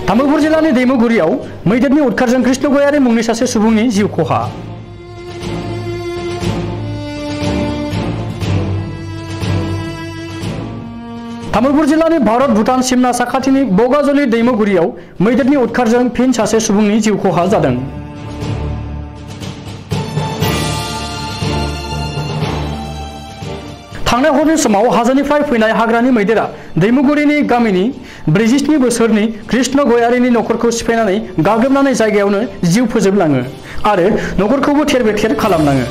तामुलपुर जिल्लानि दैमुगुरियाव मैदेरनि उदखारजों कृष्ण गयारी मुंनि सासे सुबुंनि जिउ खहा। तामुलपुर जिल्लानि भारत भूटान सिमना साखाथिनि बगाजुलि दैमुगुरियाव मैदेरनि उदखारजों फिन सासे सुबुंनि जिउ खहा जादों। थांनाय हरनि समाव हाजोनिफ्राय फैनाय हाग्रानि मैदेरा दैमुगुरिनि गामिनि 47 बोसोरनि कृष्ण गयारीनि नखरखौ सिफायनानै गाग्लोबनानै जायगायावनो जिउ फोजोबलाङो आरो नखरखौबो थेर बेथेर खालामलाङो।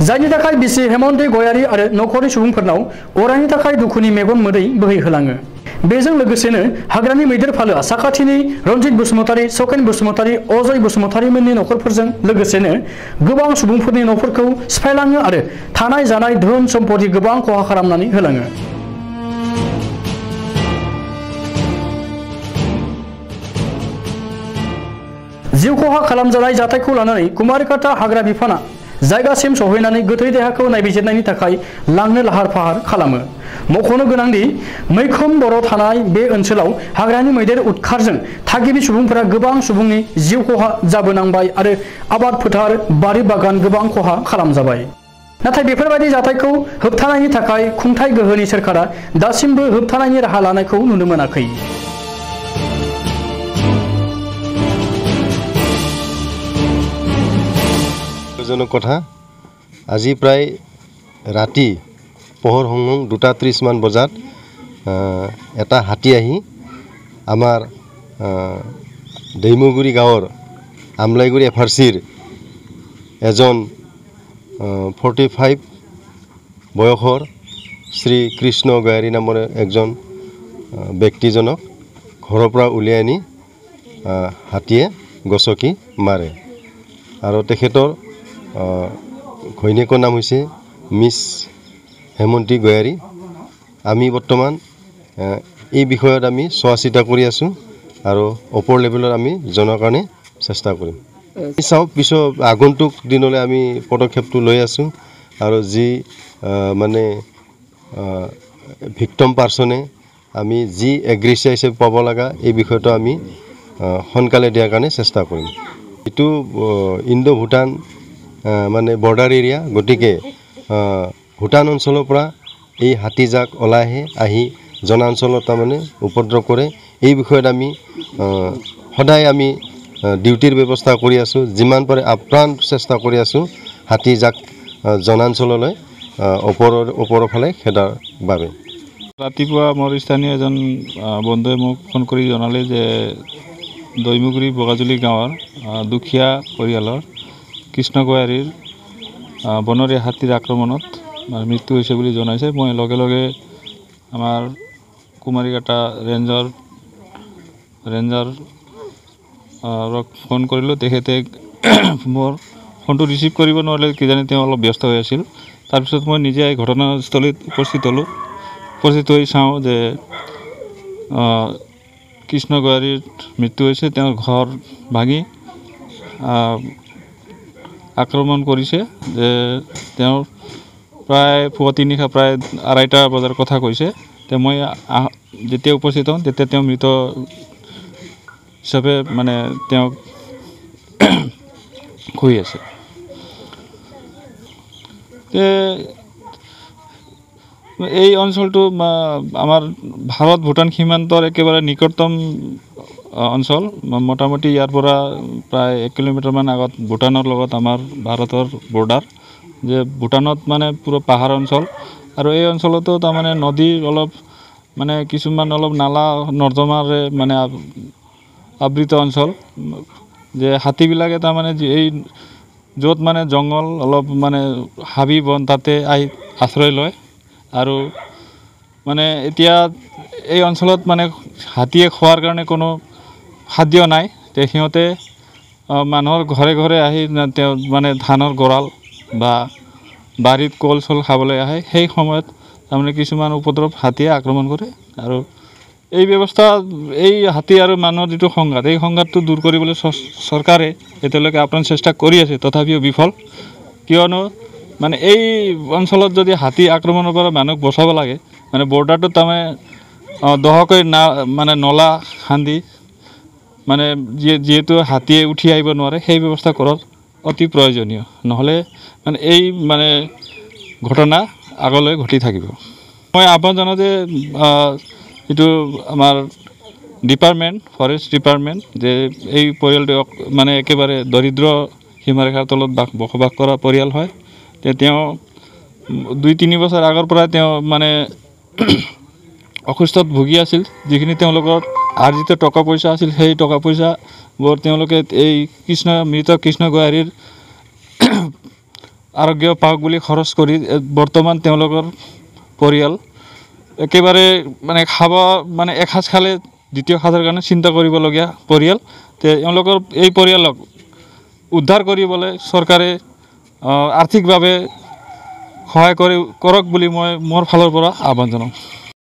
जायनि थाखाय बिसि हेमन्त गयारी आरो नखरनि सुबुंफोरनाव अरायनि थाखाय दुखुनि मेगन मोदै बोहैहोलाङो। बेजों लोगोसेनो हाग्रानि मैदेर फालोआ साखाथिनि रन्जित बसुमतारी, सकेन बसुमतारी, अजय बसुमतारीमोननि नखरफोरजों लोगोसेनो गोबां सुबुंफोरनि न'फोरखौ सिफायलाङो आरो थानाय जानाय धोन सम्पति गोबां खहा खालामनानै होलाङो। जिउ खहा खालामजानाय जाथायखौ लानानै कुमारिकाटा हाग्रा बिफाना जायगासिम सहैनानै गोथै देहाखौ नायबिजिरनायनि थाखाय लांनो लाहार फाहार खालामो। मख'नो गोनांदि मैखोम बर' थानाय बे ओनसोलाव हाग्रानि मैदेर उदखारजों थागिबि सुबुंफोरा गोबां सुबुंनि जिउ खहा जाबोनांबाय आरो आबाद फोथार, बारि बागान गोबां खहा खालामजाबाय। नाथाय बेफोरबायदि जाथायखौ होबथानायनि थाखाय खुंथाय गोहोनि सोरखारा दासिमबो होबथानायनि राहा लानायखौ नुनो मोनाखै। দুখজনক কথা, আজি প্ৰায় ৰাতি পোহৰ হং 2:30 মান বজাত এটা হাতী আহি আমাৰ दैमुगुरि গাঁৱৰ আমলাইগুৰি এফআৰচিৰ এজন 45 বয়সৰ শ্ৰী কৃষ্ণ গয়াৰী নামৰ একজন ব্যক্তিজনক ঘৰৰ পৰা উলিয়াই আনি হাতীয়ে গছকি মাৰে আৰু তেখেতৰ ঘৈণীয়েকৰ নাম হৈছে মিছ হেমন্তী গয়াৰী। আমি বৰ্তমান এই বিষয়ত আমি চোৱা চিতা কৰি আছোঁ আৰু ওপৰ লেভেলত আমি জনাৰ কাৰণে চেষ্টা কৰিম। চাওক পিছত আগন্তুক দিনলৈ আমি পদক্ষেপটো লৈ আছোঁ আৰু যি মানে ভিক্টিম পাৰ্চনে আমি যি এগ্ৰেছিয়া হিচাপে পাব লগা এই বিষয়টো আমি সোনকালে দিয়াৰ কাৰণে চেষ্টা কৰিম। এইটো ইণ্ডো ভূটান মানে বৰ্ডাৰ এৰিয়া, গতিকে ভূটান অঞ্চলৰ পৰা এই হাতীজাক ওলাই আহি জনাঞ্চলত তাৰমানে উপদ্ৰৱ কৰে। এই বিষয়ত আমি সদায় আমি ডিউটিৰ ব্যৱস্থা কৰি আছোঁ, যিমান পাৰে আপ্ৰাণ চেষ্টা কৰি আছোঁ হাতীজাক জনাঞ্চললৈ ওপৰৰ ফালে খেদাৰ বাবে। ৰাতিপুৱা মোৰ স্থানীয় এজন বন্ধুৱে মোক ফোন কৰি জনালে যে दैमुगुरि बगाजुलि गाँवर दुखिया परियाলৰ কৃষ্ণ গয়াৰীৰ বনৰীয়া হাতীৰ আক্ৰমণত মৃত্যু হৈছে বুলি জনাইছে। মই লগে লগে আমাৰ কুমাৰিকাটা ৰেঞ্জাৰ ফোন কৰিলোঁ। তেখেতে মোৰ ফোনটো ৰিচিভ কৰিব নোৱাৰিলে, কিজানি তেওঁ অলপ ব্যস্ত হৈ আছিল। তাৰপিছত মই নিজে ঘটনাস্থলীত উপস্থিত হ'লোঁ। উপস্থিত হৈ চাওঁ যে কৃষ্ণ গয়াৰীৰ মৃত্যু হৈছে। তেওঁৰ ঘৰ ভাঙি আক্ৰমণ কৰিছে। যে তেওঁৰ প্ৰায় পুৱতি নিশা প্ৰায় 2:30 বজাৰ কথা কৈছে। তে মই যেতিয়া উপস্থিত হওঁ তেতিয়া তেওঁ মৃত হিচাপে মানে তেওঁক শুই আছে। এই অঞ্চলটো আমাৰ ভাৰত ভূটান সীমান্তৰ একেবাৰে নিকটতম অঞ্চল। মোটামুটি ইয়াৰ পৰা প্ৰায় 1 কিলোমিটাৰমান আগত ভূটানৰ লগত আমাৰ ভাৰতৰ বৰ্ডাৰ। যে ভূটানত মানে পুৰো পাহাড় অঞ্চল আৰু এই অঞ্চলতো তাৰমানে নদী অলপ মানে কিছুমান অলপ নালা নৰ্দমাৰে মানে আবৃত অঞ্চল। যে হাতীবিলাকে তাৰমানে এই য'ত মানে জংগল অলপ মানে হাবি বন তাতে আশ্ৰয় লয় আৰু মানে এতিয়া এই অঞ্চলত মানে হাতীয়ে খোৱাৰ কাৰণে কোনো খাদ্য নাই। তে সিহঁতে মানুহৰ ঘৰে ঘৰে আহি তেওঁ মানে ধানৰ গড়াল বা বাৰীত কল চল খাবলৈ আহে। সেই সময়ত তাৰমানে কিছুমান উপদ্ৰৱ হাতীয়ে আক্ৰমণ কৰে আৰু এই ব্যৱস্থা এই হাতী আৰু মানুহৰ যিটো সংঘাত, এই সংঘাতটো দূৰ কৰিবলৈ চৰকাৰে এতিয়ালৈকে আপ্ৰাণ চেষ্টা কৰি আছে, তথাপিও বিফল। কিয়নো মানে এই অঞ্চলত যদি হাতী আক্ৰমণৰ পৰা মানুহক বচাব লাগে মানে বৰ্ডাৰটো তাৰমানে দহকৈ মানে নলা খান্দি মানে যিহেতু হাতীয়ে উঠি আহিব নোৱাৰে সেই ব্যৱস্থা কৰাৰ অতি প্ৰয়োজনীয় নহ'লে মানে এই মানে ঘটনা আগলৈ ঘটি থাকিব মই আহ্বান জনাওঁ যে যিটো আমাৰ ডিপাৰ্টমেণ্ট ফৰেষ্ট ডিপাৰ্টমেণ্ট যে এই পৰিয়ালটো মানে একেবাৰে দৰিদ্ৰ সীমাৰেখাৰ তলত বসবাস কৰা পৰিয়াল হয় তেওঁ 2-3 বছৰ আগৰ পৰা তেওঁ মানে অসুস্থত ভুগি আছিল যিখিনি তেওঁলোকৰ আৰ্জিত টকা পইচা আছিল সেই টকা পইচাবোৰ তেওঁলোকে এই মৃত কৃষ্ণ গোহাৰীৰ আৰোগ্য পাওক বুলি খৰচ কৰি বৰ্তমান তেওঁলোকৰ পৰিয়াল একেবাৰে মানে খাব মানে এসাঁজ খালে দ্বিতীয় সাঁজৰ কাৰণে চিন্তা কৰিবলগীয়া পৰিয়াল তেওঁলোকৰ এই পৰিয়ালক উদ্ধাৰ কৰিবলৈ চৰকাৰে আৰ্থিকভাৱে সহায় কৰক বুলি মই মোৰ ফালৰ পৰা আহ্বান জনাওঁ